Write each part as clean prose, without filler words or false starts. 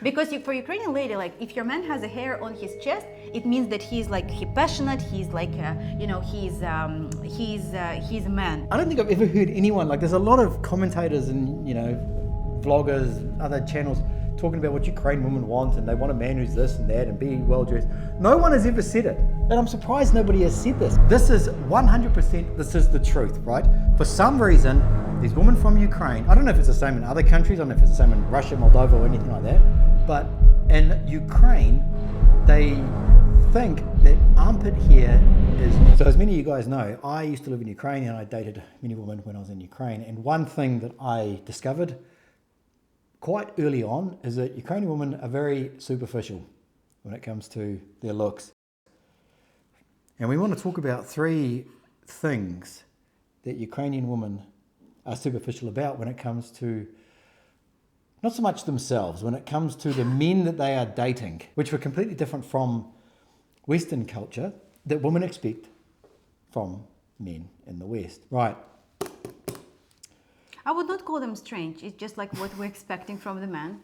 Because for Ukrainian lady, like if your man has a hair on his chest, it means that he's passionate. He's like he's a man. I don't think I've ever heard anyone like. There's a lot of commentators and vloggers, other channels talking about what Ukrainian women want, and they want a man who's this and that and be well dressed. No one has ever said it, and I'm surprised nobody has said this. This is 100%. This is the truth, right? For some reason, these women from Ukraine. I don't know if it's the same in other countries. I don't know if it's the same in Russia, Moldova, or anything like that. But in Ukraine, they think that armpit hair is... So as many of you guys know, I used to live in Ukraine and I dated many women when I was in Ukraine. And one thing that I discovered quite early on is that Ukrainian women are very superficial when it comes to their looks. And we want to talk about 3 things that Ukrainian women are superficial about when it comes to not so much themselves, when it comes to the men that they are dating, which were completely different from Western culture that women expect from men in the West. Right. I would not call them strange. It's just like what we're expecting from the man,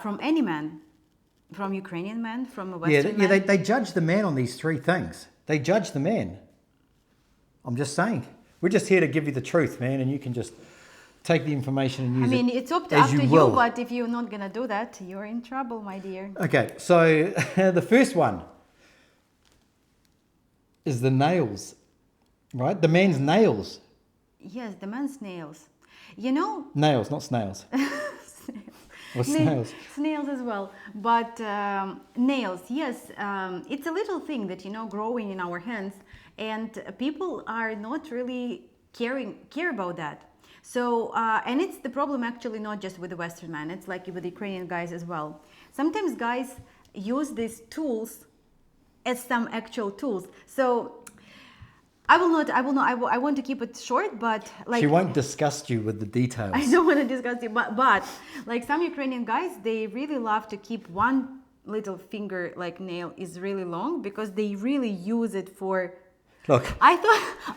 from any man, from Ukrainian man, from a Western man. Yeah, they judge the man on these 3 things. They judge the man. I'm just saying. We're just here to give you the truth, man, and you can just take the information and use it. It's up to you, but if you're not going to do that, you're in trouble, my dear. Okay, so the first one is the nails, right? The man's nails. Yes, the man's nails. Nails, not snails. Or snails. Snails as well. But nails, yes, it's a little thing that, growing in our hands, and people are not really care about that. So, and it's the problem actually not just with the Western man, it's like with the Ukrainian guys as well. Sometimes guys use these tools as some actual tools. So, I want to keep it short, but like... She won't disgust you with the details. I don't want to discuss it, but like some Ukrainian guys, they really love to keep one little finger, like nail, is really long because they really use it for... Look, I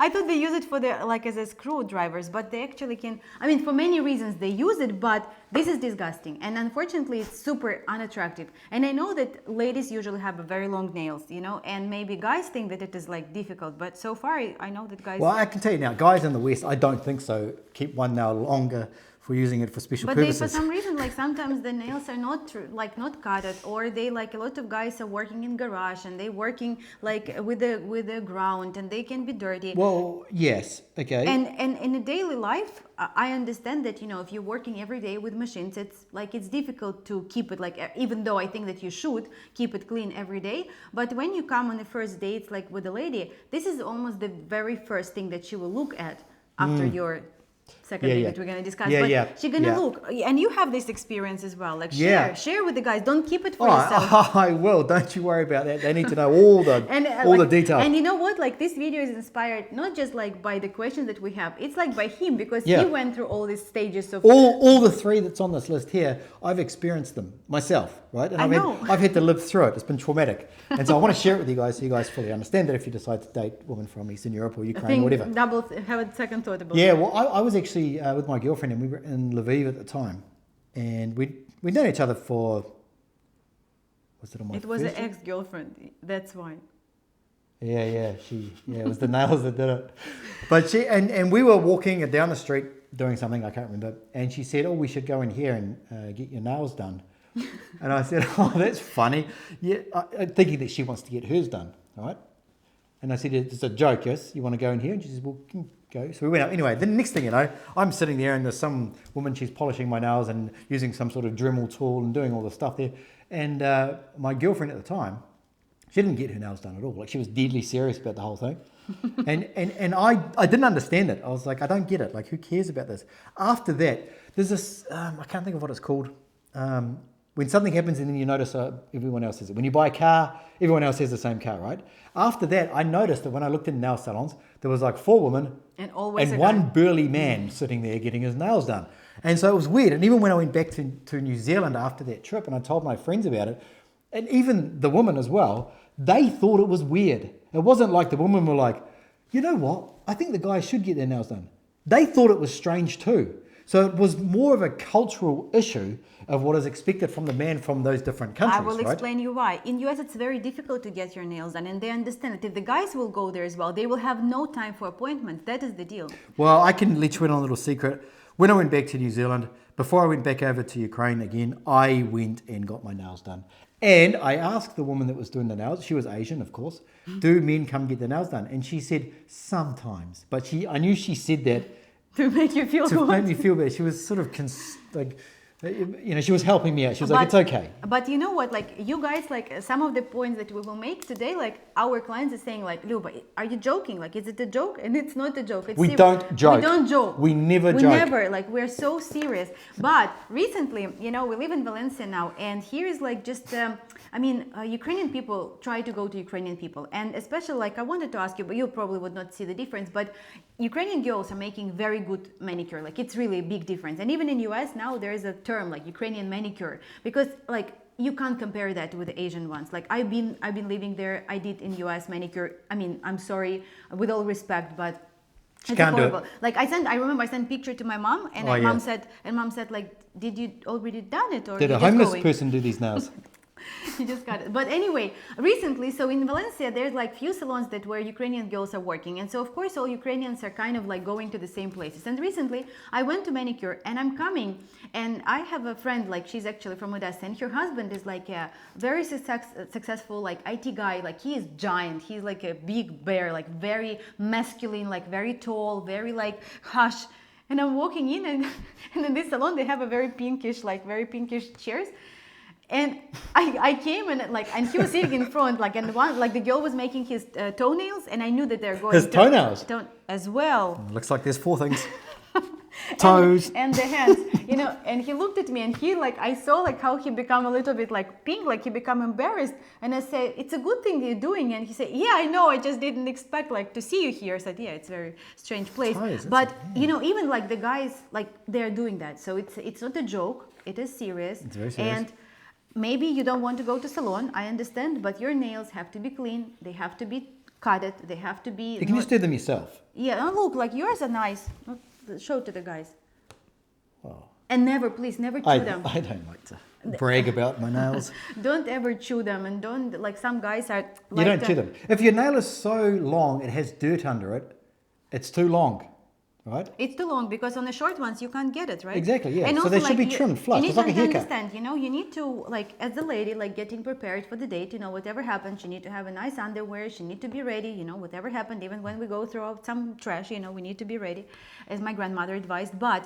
thought they use it for as a screwdrivers, but they actually can. For many reasons they use it, but this is disgusting, and unfortunately, it's super unattractive. And I know that ladies usually have very long nails, and maybe guys think that it is like difficult, but so far I know that guys. Well, I can tell you now, guys in the West, I don't think so. Keep one nail longer for using it for special purposes. But for some reason, like sometimes the nails are not cut it, or they like a lot of guys are working in garage and they working like with the ground and they can be dirty. Well, yes, okay. And in a daily life, I understand that if you're working every day with machines, it's difficult to keep it even though I think that you should keep it clean every day. But when you come on the first date, like with a lady, this is almost the very first thing that she will look at after your second thing that we're going to discuss. She's going to look. And you have this experience as well. Like share with the guys. Don't keep it for yourself. I will. Don't you worry about that. They need to know all the the details. And you know what? Like this video is inspired not just like by the questions that we have. It's like by him because he went through all these stages of all the 3 that's on this list here. I've experienced them myself, right? And I've had to live through it. It's been traumatic. And so I want to share it with you guys so you guys fully understand that if you decide to date women from Eastern Europe or Ukraine or whatever. Have a second thought about that. Well, I was actually with my girlfriend and we were in Lviv at the time. And we'd known each other for... It was an ex-girlfriend. That's why. Yeah, it was the nails that did it. But she and we were walking down the street doing something, I can't remember, and she said, we should go in here and get your nails done. And I said, that's funny. Yeah, thinking that she wants to get hers done, right? And I said, it's a joke, yes? You want to go in here? And she said, well, go. So we went out. Anyway, the next thing you know, I'm sitting there and there's some woman, she's polishing my nails and using some sort of Dremel tool and doing all the stuff there. And my girlfriend at the time, she didn't get her nails done at all. Like she was deadly serious about the whole thing. and I didn't understand it. I was like, I don't get it. Like, who cares about this? After that, there's this, I can't think of what it's called. When something happens and then you notice everyone else has it. When you buy a car, everyone else has the same car, right? After that, I noticed that when I looked in nail salons, there was like 4 women and one burly man sitting there getting his nails done. And so it was weird. And even when I went back to New Zealand after that trip and I told my friends about it, and even the women as well, they thought it was weird. It wasn't like the women were like, you know what? I think the guys should get their nails done. They thought it was strange too. So it was more of a cultural issue of what is expected from the man from those different countries, I will right? explain you why. In US, it's very difficult to get your nails done, and they understand that if the guys will go there as well, they will have no time for appointments. That is the deal. Well, I can let you in on a little secret. When I went back to New Zealand, before I went back over to Ukraine again, I went and got my nails done. And I asked the woman that was doing the nails, she was Asian, of course, do men come get their nails done? And she said, sometimes. But I knew she said that To make you feel to good. make me feel bad. She was sort of she was helping me out. She was like, it's okay. But you know what, like you guys, like some of the points that we will make today, like our clients are saying like, Luba, are you joking? Like, is it a joke? And it's not a joke. It's We serious. don't joke. We don't joke. We never We joke. never, like we're so serious. But recently, we live in Valencia now, and here is like just, Ukrainian people try to go to Ukrainian people. And especially like I wanted to ask you, but you probably would not see the difference, but Ukrainian girls are making very good manicure. Like it's really a big difference. And even in US now, there is a term like Ukrainian manicure, because like you can't compare that with the Asian ones. Like I've been living there. I did in US manicure. I mean, I'm sorry, with all respect, but it's can't do it. horrible. Like I remember I sent picture to my mom, and mom said like, did you already done it, or Did you a just homeless going? person do these nails? You just got it. But anyway, recently, so in Valencia, there's like few salons that where Ukrainian girls are working. And so, of course, all Ukrainians are kind of like going to the same places. And recently, I went to manicure, and I'm coming, and I have a friend, like she's actually from Odessa, and her husband is like a very successful like IT guy. Like he is giant. He's like a big bear, like very masculine, like very tall, very like hush. And I'm walking in, and in this salon, they have a very pinkish chairs. And I came and he was sitting in front, like, and the girl was making his toenails, and I knew that they're going His toenails? as well. Looks like there's 4 things. Toes. And the hands, and he looked at me, and I saw like how he become a little bit like pink, like he become embarrassed. And I said, it's a good thing you're doing. And he said, yeah, I know, I just didn't expect like to see you here. I said, yeah, it's a very strange place. Toes, but even like the guys, like they're doing that. So it's not a joke. It is serious. It's very serious. And maybe you don't want to go to salon, I understand, but your nails have to be clean. They have to be cutted. They have to be. You can just do them yourself. Yeah, and look, like yours are nice. Show to the guys. Wow. And please never chew them. I don't like to brag about my nails. Don't ever chew them, and don't, like some guys are. You don't chew them. If your nail is so long, it has dirt under it, it's too long. Right? It's too long, because on the short ones you can't get it, right? Exactly, yeah. And So also, they should be you- trimmed flush. You need It's like a to haircut. understand, you need to, like, as a lady, like getting prepared for the date, whatever happens, you need to have a nice underwear, you need to be ready, whatever happened, even when we go through some trash, we need to be ready, as my grandmother advised. But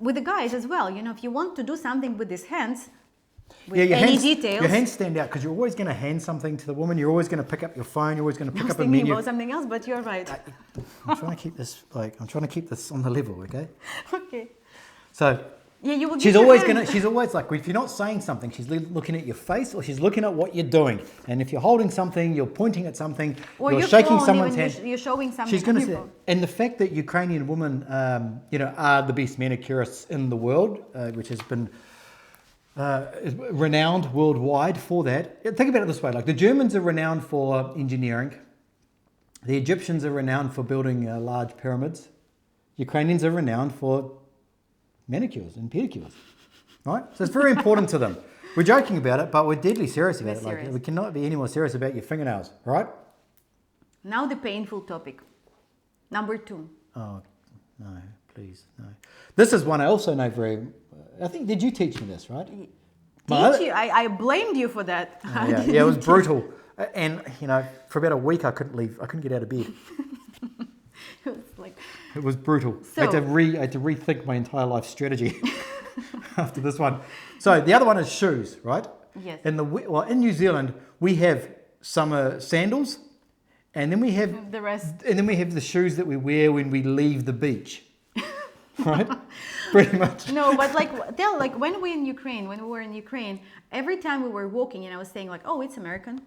with the guys as well, if you want to do something with these hands, with your any hands, details. Your hands stand out because you're always going to hand something to the woman. You're always going to pick up your phone. You're always going to I pick was up a thinking menu. about something else, but you're right. I'm trying to keep this on the level, okay? Okay. So Yeah, you will. she's get your always hands. she's always like, if you're not saying something, she's looking at your face, or she's looking at what you're doing. And if you're holding something, you're pointing at something, Or you're your shaking phone, someone's even hand. you're showing something. She's going to on say, your phone. and the fact that Ukrainian women, are the best manicurists in the world, which has been renowned worldwide for that. Think about it this way: like the Germans are renowned for engineering, the Egyptians are renowned for building large pyramids, Ukrainians are renowned for manicures and pedicures, right? So it's very important to them. We're joking about it, but we're deadly serious about We're it. Like serious. we cannot be any more serious about your fingernails, right? Now the painful topic. Number 2. Oh, no, please, no. This is one I also know very. I think, did you teach me this, right? Did you? I blamed you for that. Yeah, it was brutal. And, for about a week I couldn't leave. I couldn't get out of bed. It was like, It was brutal. So- I had to rethink my entire life strategy after this one. So the other one is shoes, right? yes. In New Zealand, we have summer sandals, and then we have The rest. and then we have the shoes that we wear when we leave the beach. Right? Pretty much. No, but when we were in Ukraine, every time we were walking, and I was saying like, oh, it's American.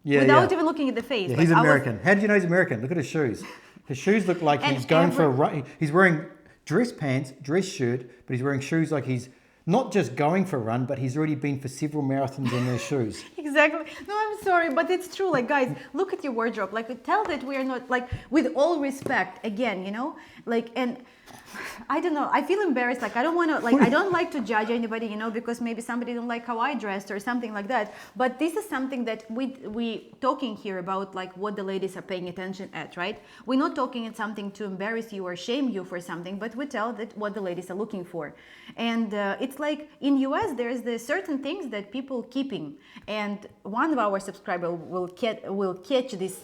Yeah, Without yeah. even looking at the face. Yeah, Like, he's I was- American. How did you know he's American? Look at his shoes. His shoes look like And he's going for a run. He's wearing dress pants, dress shirt, but he's wearing shoes like he's not just going for a run, but he's already been for several marathons in those shoes. Exactly. No, I'm sorry, but it's true. Like, guys, look at your wardrobe. Like, tell that we are not, like, with all respect, again, and I don't know. I feel embarrassed. Like I don't want to. Like I don't like to judge anybody, you know, because maybe somebody don't like how I dressed or something like that. But this is something that we talking here about, like what the ladies are paying attention at, right? We're not talking at something to embarrass you or shame you for something, but we tell that what the ladies are looking for. And it's like in US there's the certain things that people keeping, and one of our subscribers will catch this.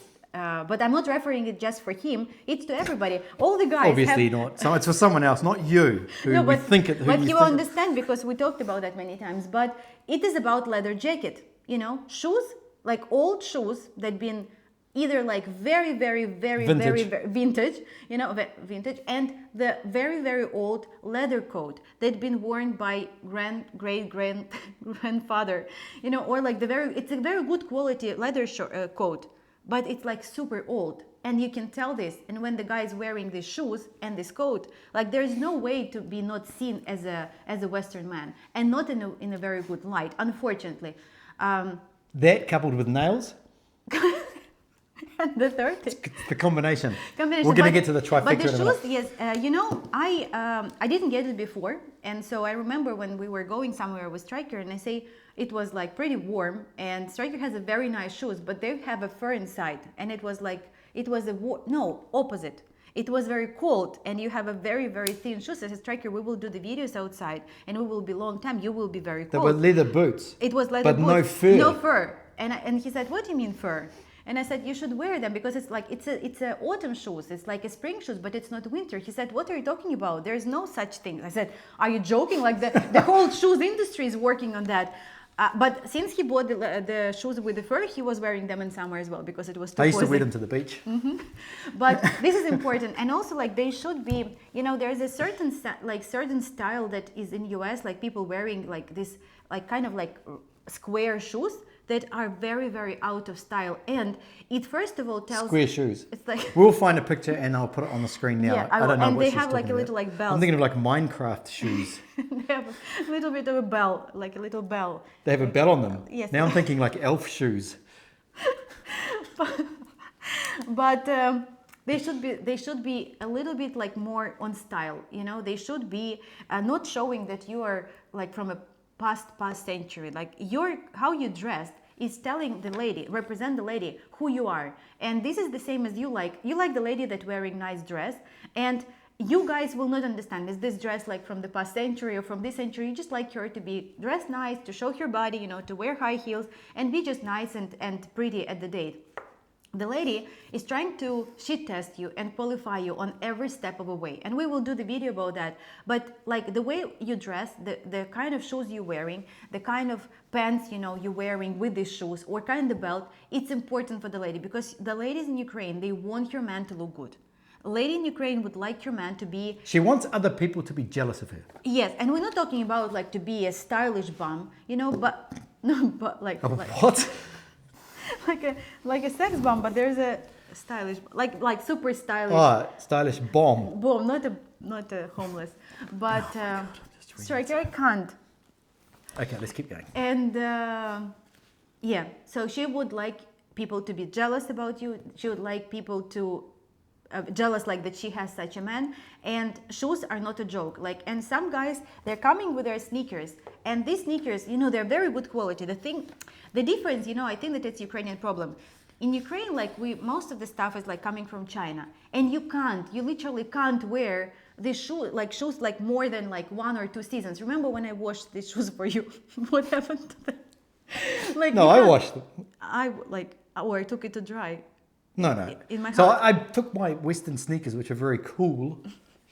But I'm not referring it just for him. It's to everybody. All the guys. Obviously not. So it's for someone else, not you. Who no, but, we think it. Who but we he will think understand because we talked about that many times. But it is about leather jacket. You know, shoes, like old shoes that been either like very vintage. You know, vintage, and the very old leather coat that been worn by great grandfather. You know, or like it's a very good quality leather coat. But it's like super old, and you can tell this. And when the guy is wearing these shoes and this coat, like there's no way to be not seen as a Western man, and not in a very good light, unfortunately. That coupled with nails. And the third thing. It's the combination. We're going to get to the trifecta. But the shoes, yes, you know, I didn't get it before, and so I remember when we were going somewhere with Stryker, and I say it was like pretty warm, and Stryker has a very nice shoes, but they have a fur inside, and it was opposite. It was very cold, and you have a very thin shoes. I said, Stryker, we will do the videos outside, and we will be long time. You will be very cold. They were leather boots. It was leather but boots. no fur. No fur. And he said, what do you mean fur? And I said, you should wear them because it's like it's a autumn shoes. It's like a spring shoes, but it's not winter. He said, what are you talking about? There's no such thing. I said, are you joking? Like the whole shoes industry is working on that. But since he bought the shoes with the fur, he was wearing them in summer as well because it was too I used cozy. to wear them to the beach. Mm-hmm. But this is important, and also like they should be. You know, there's a certain style that is in US, like people wearing like this, like kind of like square shoes that are very out of style, and it first of all tells square shoes. It's like we'll find a picture and I'll put it on the screen now. Yeah, I don't know and what they she's have like a talking little about. like bells. I'm thinking of like Minecraft shoes. They have a little bit of a bell, like a little bell. They have a bell on them. Yes. Now I'm thinking like elf shoes. But they should be a little bit like more on style. You know, they should be not showing that you are like from a past century. Like how you dressed is telling the lady, represent the lady who you are. And this is the same as you like the lady that wearing nice dress, and you guys will not understand, is this dress like from the past century or from this century? You just like her to be dressed nice, to show her body, you know, to wear high heels and be just nice and pretty at the date. The lady is trying to shit test you and qualify you on every step of the way. And we will do the video about that. But like the way you dress, the kind of shoes you're wearing, the kind of pants, you know, you're wearing with these shoes, or kind of belt, it's important for the lady, because the ladies in Ukraine, they want your man to look good. A lady in Ukraine would like your man to be... She wants other people to be jealous of her. Yes, and we're not talking about like to be a stylish bum, you know, but... No, but like... What? like a sex bomb, but there's a stylish, like super stylish. Oh, stylish bomb. Bomb, not a homeless, but Stryker, I can't. Okay, let's keep going. And yeah, so she would like people to be jealous about you. She would like people to jealous, like that she has such a man. And shoes are not a joke. Like, and some guys, they're coming with their sneakers, and these sneakers, you know, they're very good quality. The difference, you know, I think that it's Ukrainian problem. In Ukraine, like most of the stuff is like coming from China, and you literally can't wear these shoes like more than like 1 or 2 seasons. Remember when I washed these shoes for you? What happened to them? Like, no, I washed them. I took it to dry. No. In my house. So I took my Western sneakers, which are very cool,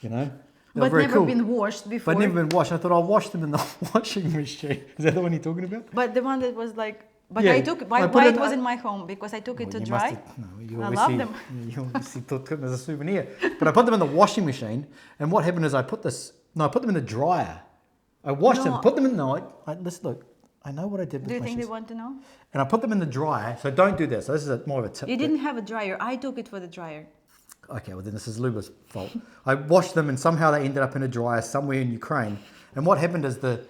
you know. But never been washed before. But never been washed. I thought I'll wash them in the washing machine. Is that the one you're talking about? But the one that was like... But yeah, I took it... Why it was in my home? Because I took it to dry. I love them. You obviously took them as a souvenir. But I put them in the washing machine, and what happened is I put them in the dryer. I washed them, put them in... let's look. I know what I did with my Do you think shoes. they want to know? And I put them in the dryer. So don't do this. So this is more of a tip. You didn't have a dryer. I took it for the dryer. Okay, well then this is Luba's fault. I washed them and somehow they ended up in a dryer somewhere in Ukraine. And what happened is the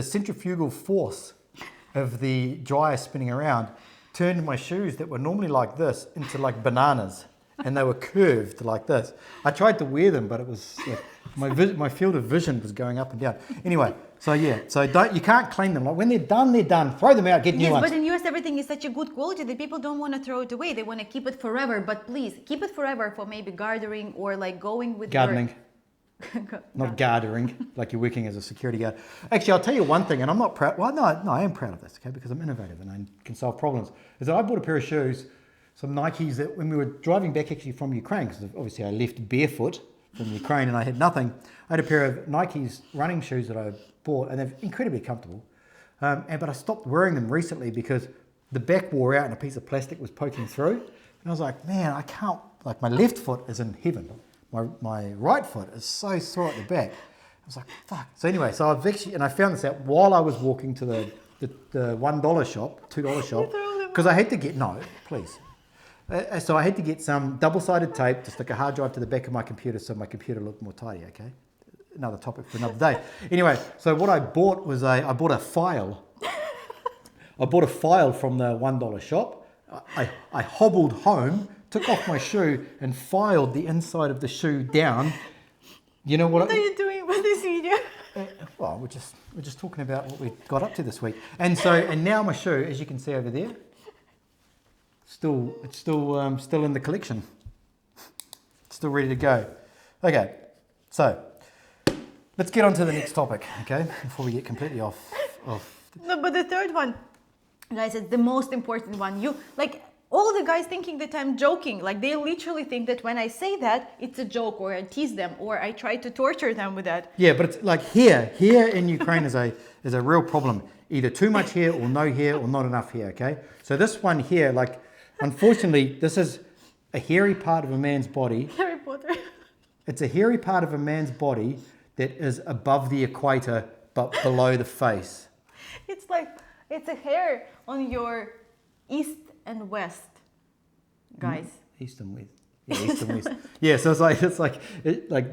centrifugal force of the dryer spinning around turned my shoes that were normally like this into like bananas. and they were curved like this. I tried to wear them, but it was my field of vision was going up and down. Anyway, so you can't clean them. Like when they're done. Throw them out, get new ones. Yes, but in US everything is such a good quality that people don't want to throw it away. They want to keep it forever. But please keep it forever for maybe gardening or like going with Gardening. Not gartering, like you're working as a security guard. Actually, I'll tell you one thing, and I'm not proud. Well, no, I am proud of this, okay, because I'm innovative and I can solve problems. Is that I bought a pair of shoes, some Nikes, that when we were driving back actually from Ukraine, because obviously I left barefoot from Ukraine and I had nothing. I had a pair of Nikes running shoes that I bought, and they're incredibly comfortable. But I stopped wearing them recently because the back wore out and a piece of plastic was poking through. And I was like, man, I can't. Like my left foot is in heaven. My right foot is so sore at the back. I was like, fuck. So anyway, so I've actually, and I found this out while I was walking to the $1 shop, $2 shop, because I had to get, no, please. So I had to get some double-sided tape to stick a hard drive to the back of my computer so my computer looked more tidy, okay? Another topic for another day. Anyway, so what I bought was I bought a file. I bought a file from the $1 shop. I hobbled home, took off my shoe and filed the inside of the shoe down. You know what are you doing with this video? Well, we're just talking about what we got up to this week. And now my shoe, as you can see over there, it's still in the collection. Still ready to go. Okay. So, let's get on to the next topic, okay? Before we get completely off. No, but the third one, guys, it's the most important one. All the guys thinking that I'm joking, like they literally think that when I say that, it's a joke, or I tease them, or I try to torture them with that. Yeah, but it's like here in Ukraine is a real problem. Either too much hair or no hair or not enough hair, okay? So this one here, like, unfortunately, this is a hairy part of a man's body. Harry Potter. It's a hairy part of a man's body that is above the equator but below the face. It's a hair on your east and west, guys. East and west. Yeah, east and west. Yeah, so it's like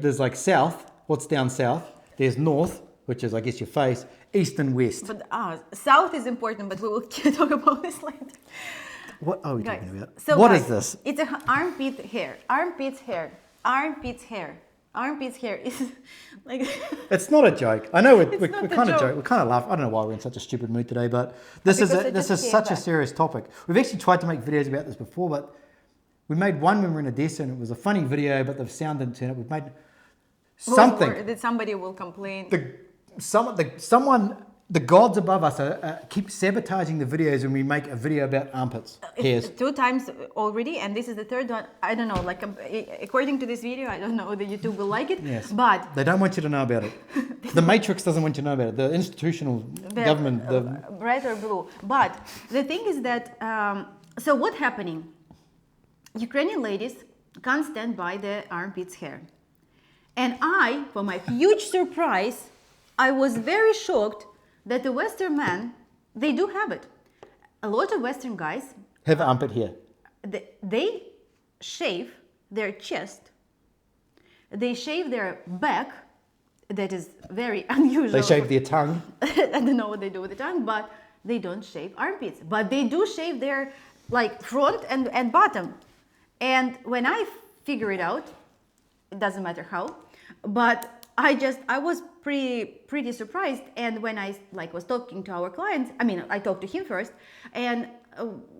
there's like south. What's down south? There's north, which is I guess your face. East and west. But south is important, but we will talk about this later. What are we talking about? So what guys, is this? It's an armpit hair. Armpit's hair. Armpit's hair. Armpit's hair is like. It's not a joke. I know we're kind of joke. we kind of laugh. I don't know why we're in such a stupid mood today, but this is such a serious topic. We've actually tried to make videos about this before, but we made one when we were in Odessa, and it was a funny video, but the sound didn't turn up. We've made something. That somebody will complain. The gods above us keep sabotaging the videos when we make a video about armpits hairs. 2 times already, and this is the third one. I don't know, like according to this video, I don't know whether YouTube will like it, yes. But they don't want you to know about it. The Matrix doesn't want you to know about it. The institutional government, red or blue. But the thing is that, so what's happening? Ukrainian ladies can't stand by the armpits hair, and I, for my huge surprise, I was very shocked that the Western men, they do have it. A lot of Western guys have armpit hair. They shave their chest. They shave their back. That is very unusual. They shave their tongue. I don't know what they do with the tongue, but they don't shave armpits. But they do shave their front and bottom. And when I figure it out, it doesn't matter how, but I was pretty surprised. And when I was talking to our clients, I talked to him first, and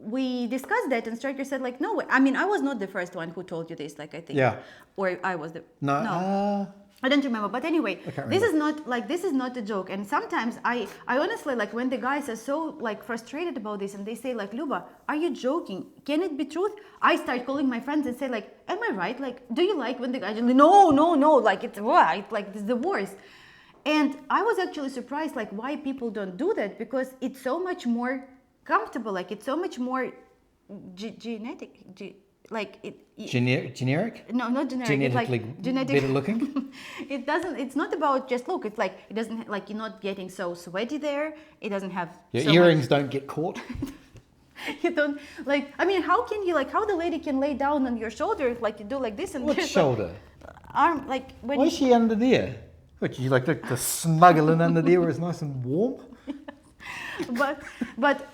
we discussed that, and Stryker said no, I was not the first one who told you this, I think. Yeah. Or I was the no. I don't remember, but anyway, this is not a joke. And sometimes I honestly, when the guys are so frustrated about this, and they say Luba, are you joking? Can it be truth? I start calling my friends and say am I right? Do you like when the guys no, it's right, it's the worst. And I was actually surprised why people don't do that, because it's so much more comfortable, it's so much more genetic. Generic? No, not generic. Genetically better looking? It's not about just look. It's it doesn't, you're not getting so sweaty there. It doesn't have your earrings don't get caught. You don't, how can you, how the lady can lay down on your shoulder, you do this and what shoulder? Arm, when. Why is she under there? What, you to smuggle in under there where it's nice and warm? But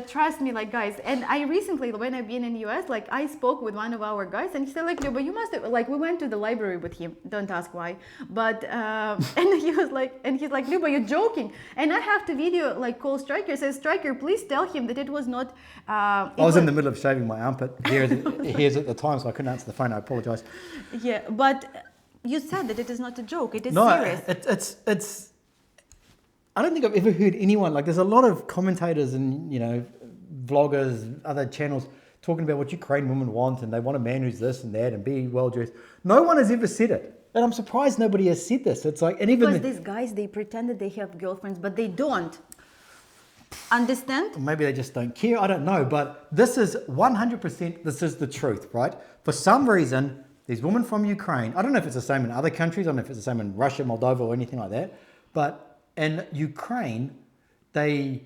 Trust me, like guys, and I recently, when I've been in the US, like I spoke with one of our guys, and he said like, no, but you must have, like, we went to the library with him. Don't ask why, but and he was like, and he's like, no, but you're joking. And I have to video like call Stryker. Says Stryker, please tell him that it was not. I was in the middle of shaving my armpit hairs at the time, so I couldn't answer the phone. I apologise. Yeah, but you said that it is not a joke. It is No, serious. it's. I don't think I've ever heard anyone, like there's a lot of commentators and, you know, vloggers, other channels talking about what Ukrainian women want and they want a man who's this and that and be well dressed. No one has ever said it. And I'm surprised nobody has said this. It's like, and even Because these guys, they pretend that they have girlfriends, but they don't. Understand? maybe they just don't care. I don't know. But this is 100%, this is the truth, right? For some reason, these women from Ukraine, I don't know if it's the same in other countries, I don't know if it's the same in Russia, Moldova or anything like that, but in Ukraine, they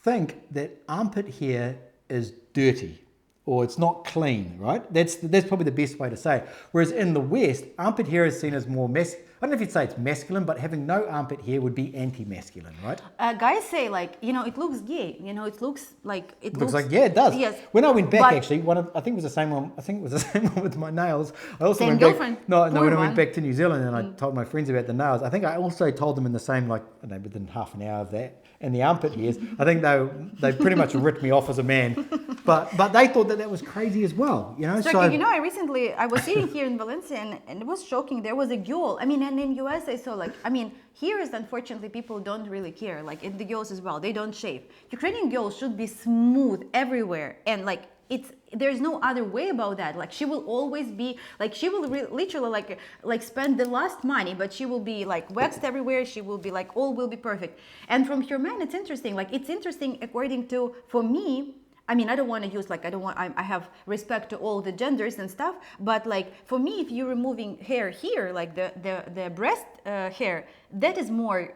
think that armpit hair is dirty or it's not clean, right? That's probably the best way to say it. Whereas in the West, armpit hair is seen as more I don't know if you'd say it's masculine, but having no armpit hair would be anti-masculine, right? Guys say like, you know, it looks gay. You know, it looks like It looks like, yeah, it does. Yes. When I went back, But- actually, I think it was the same one. I think it was the same one with my nails. I also Same went girlfriend? back. No, Poor when I one. went back to New Zealand and I told my friends about the nails. I think I also told them in the same, like, I don't know, within half an hour of that. And the armpit hairs, I think they pretty much ripped me off as a man. But they thought that was crazy as well, you know. So, you know, I was sitting here in Valencia and it was shocking. There was a girl. I mean, and in US I saw like, I mean, here is unfortunately people don't really care. Like in the girls as well, they don't shave. Ukrainian girls should be smooth everywhere, and like there's no other way about that. Like she will always be like she will literally like spend the last money, but she will be like waxed everywhere. She will be like all will be perfect. And from her man, it's interesting. Like it's interesting according to for me. I mean, I don't want to use like I have respect to all the genders and stuff, but like for me, if you're removing hair here, like the breast hair, that is more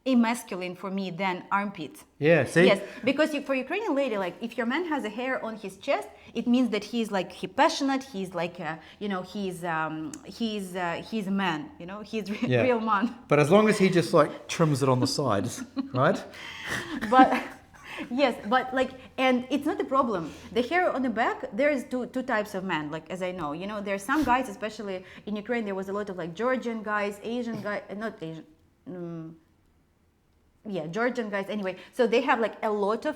masculine for me than armpits. Yeah, see? Yes, because for Ukrainian lady, like if your man has a hair on his chest, it means that he's passionate. He's like you know he's a man. You know he's real man. But as long as he just like trims it on the sides, right? But. Yes, but like, and it's not a problem. The hair on the back, there's two types of men, like as I know. You know, there's some guys, especially in Ukraine, there was a lot of like Georgian guys, Asian guys, not Asian, yeah, Georgian guys. Anyway, so they have like a lot of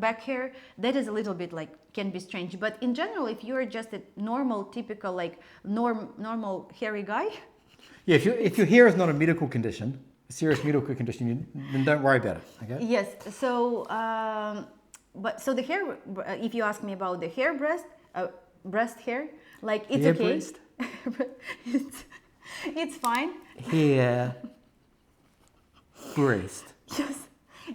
back hair. That is a little bit like can be strange. But in general, if you're just a normal, typical like normal hairy guy. Yeah, if your hair is not a medical condition, a serious medical condition, then don't worry about it. Okay. Yes. So, but so the hair. If you ask me about the hair, breast hair, like it's Hair okay. breast? It's fine. Hair. Breast. Yes,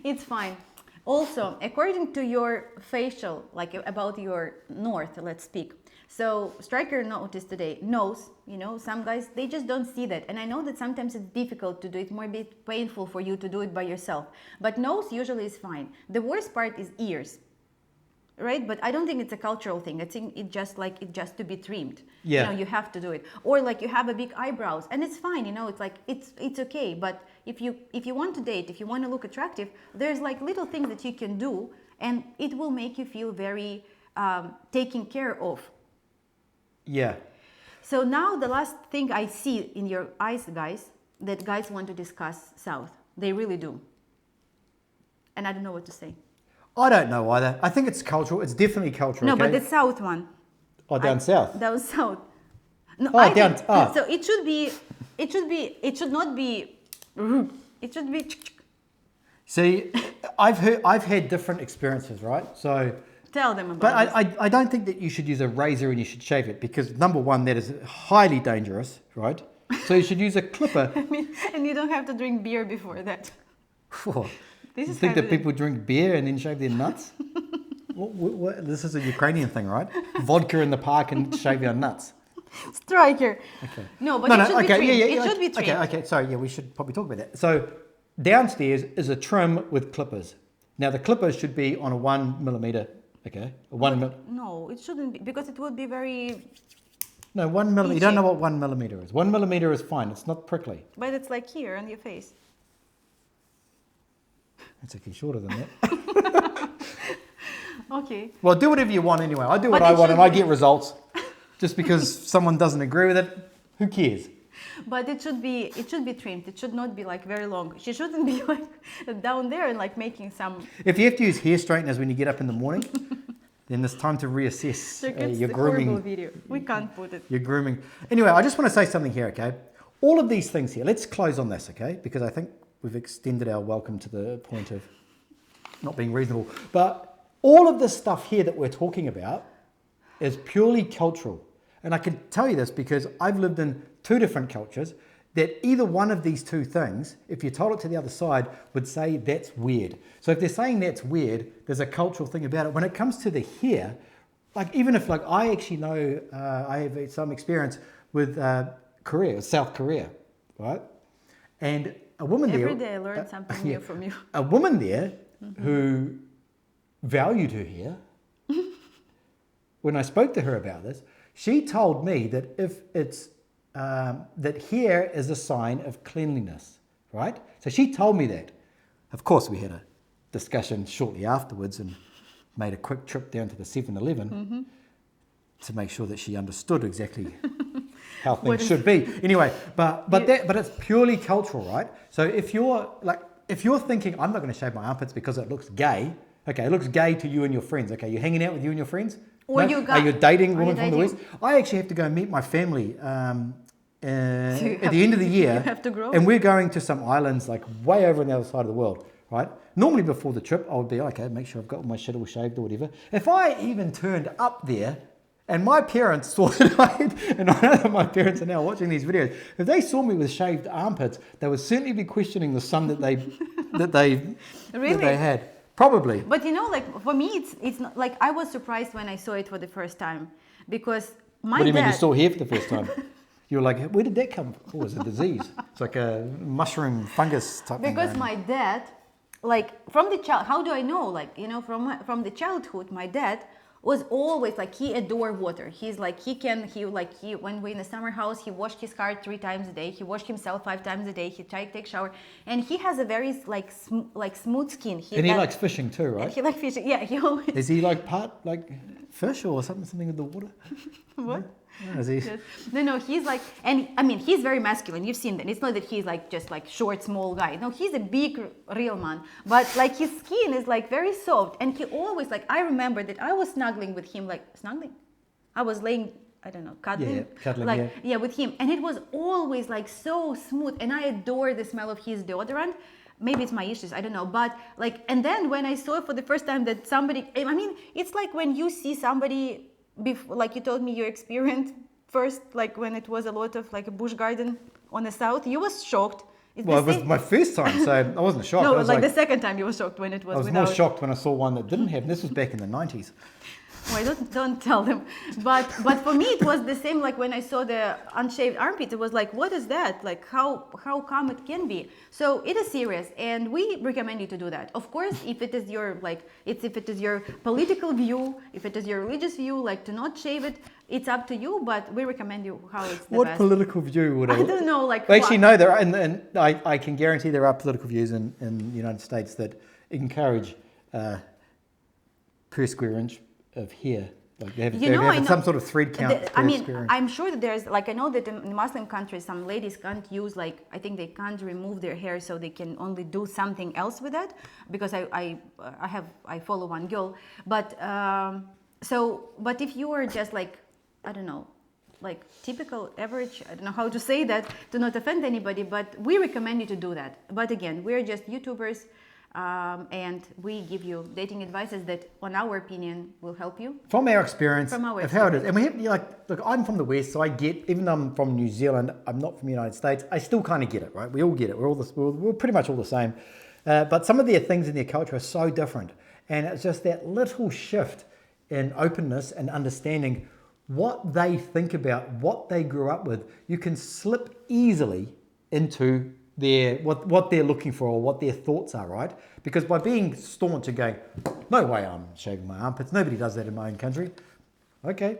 it's fine. Also, according to your facial, like about your north, let's speak. So Stryker noticed today, nose, you know, some guys, they just don't see that. And I know that sometimes it's difficult to do it, more bit painful for you to do it by yourself. But nose usually is fine. The worst part is ears, right? But I don't think it's a cultural thing. I think it just to be trimmed. Yeah. You know, you have to do it. Or like you have a big eyebrows and it's fine, you know, it's like, it's okay. But if you want to date, if you want to look attractive, there's like little things that you can do and it will make you feel very taken care of. Yeah. So now the last thing I see in your eyes, guys, that guys want to discuss South. They really do. And I don't know what to say. I don't know either. I think it's cultural. It's definitely cultural. No, okay? but the South one. Oh, down south. Down South. No, Oh, I down- think, oh. So it should not be, it should be, See, I've had different experiences, right? So, tell them but about this. I don't think that you should use a razor and you should shave it because number one, that is highly dangerous, right? So you should use a clipper. I mean, and you don't have to drink beer before that. Whoa. This You is think how that people drink beer and then shave their nuts? This is a Ukrainian thing, right? Vodka in the park and shave your nuts. Stryker. Okay. No, but it should be trimmed. It should be Okay, trimmed. okay. Sorry, yeah, we should probably talk about that. So downstairs is a trim with clippers. Now the clippers should be on a 1 millimeter. Okay, No, it shouldn't be because it would be very. No, 1 millimeter. You don't know what 1 millimeter is. 1 millimeter is fine. It's not prickly. But it's like here on your face. It's actually shorter than that. Okay. Well, do whatever you want anyway. I do what But I it want and should I be- get results. Just because someone doesn't agree with it, who cares? But it should be trimmed. It should not be like very long. She shouldn't be like down there and like making some. If you have to use hair straighteners when you get up in the morning, then it's time to reassess It's your a horrible grooming. video. We can't put it. Your grooming. Anyway, I just want to say something here, okay? All of these things here, let's close on this, okay? Because I think we've extended our welcome to the point of not being reasonable. But all of this stuff here that we're talking about is purely cultural. And I can tell you this because I've lived in 2 different cultures that either one of these 2 things, if you told it to the other side, would say that's weird. So if they're saying that's weird, there's a cultural thing about it. When it comes to the hair, like even if like I actually know, I have some experience with Korea, South Korea, right? And a woman there... Every day I learn something new from you. A woman there who valued her hair, when I spoke to her about this, she told me that if it's that hair is a sign of cleanliness, right? So she told me that. Of course, we had a discussion shortly afterwards and made a quick trip down to the 7-Eleven to make sure that she understood exactly how things should be. Anyway, but it's purely cultural, right? So if you're thinking I'm not going to shave my armpits because it looks gay, okay, it looks gay to you and your friends. Okay, you're hanging out with you and your friends. Or Are you dating women from the dating? West? I actually have to go meet my family at the end of the year. You have to grow. And we're going to some islands like way over on the other side of the world, right? Normally before the trip, I would be, okay, make sure I've got my shit all shaved or whatever. If I even turned up there and my parents saw that I had, and I know that my parents are now watching these videos, if they saw me with shaved armpits, they would certainly be questioning the son that they had. Probably. But you know, like for me, it's not like I was surprised when I saw it for the first time because my What do you mean dad. you saw hair for the first time? You were like, where did that come from? Oh, it's a disease. It's like a mushroom fungus type thing. Because my dad, like from the child, how do I know? Like, you know, from the childhood, my dad was always like, he adored water. He's like, when we're in the summer house, he washed his car 3 times a day. He washed himself 5 times a day. He tried to take shower. And he has a very smooth skin. And he likes fishing too, right? He likes fishing. Yeah, he always. Is he like part like fish or something with the water? What? No, is he? Yes. No, he's like, and I mean, he's very masculine. You've seen that. It's not that he's like just like short, small guy. No, he's a big, real man. But like his skin is like very soft, and he always like. I remember that I was snuggling with him, like snuggling. I was laying, I don't know, cuddling, Yeah, cuddling, like yeah. with him, and it was always like so smooth. And I adore the smell of his deodorant. Maybe it's my issues, I don't know. But like, and then when I saw it for the first time that somebody, I mean, it's like when you see somebody. Before, like you told me your experience first, like when it was a lot of like a bush garden on the south, you was shocked. It's Well, the it was my first time, so I wasn't shocked. No, I was like the second time you were shocked when it was I was without. more shocked when I saw one that didn't have. This was back in the 90s. Well, don't tell them. But for me it was the same. Like when I saw the unshaved armpit, it was like, what is that? Like how come it can be? So it is serious, and we recommend you to do that. Of course, if it is your if it is your political view, if it is your religious view, like to not shave it, it's up to you. But we recommend you how it's the What best. political view would I don't know. Like Well, actually, what? no, there are, and I can guarantee there are political views in the United States that encourage per square inch of hair. Like they have some sort of thread count per square inch. I'm sure that there's like I know that in Muslim countries some ladies can't use I think they can't remove their hair, so they can only do something else with that. Because I follow one girl, but but if you are just like I don't know, like typical average, I don't know how to say that to not offend anybody, but we recommend you to do that. But again, we're just YouTubers. And we give you dating advices that, on our opinion, will help you. From our experience From our of how it is. And we have, look, I'm from the West, so I get, even though I'm from New Zealand, I'm not from the United States, I still kind of get it, right? We all get it. We're pretty much all the same. But some of their things in their culture are so different. And it's just that little shift in openness and understanding what they think about, what they grew up with. You can slip easily into what they're looking for or what their thoughts are, right? Because by being staunch and going, no way I'm shaving my armpits, nobody does that in my own country. Okay,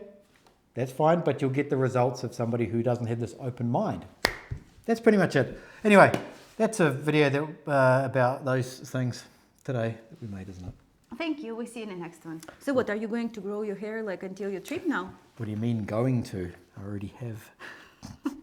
that's fine, but you'll get the results of somebody who doesn't have this open mind. That's pretty much it. Anyway, that's a video that about those things. today that we made, isn't it? Thank you. We'll see you in the next one. So what, are you going to grow your hair like until your trip now? What do you mean going to? I already have.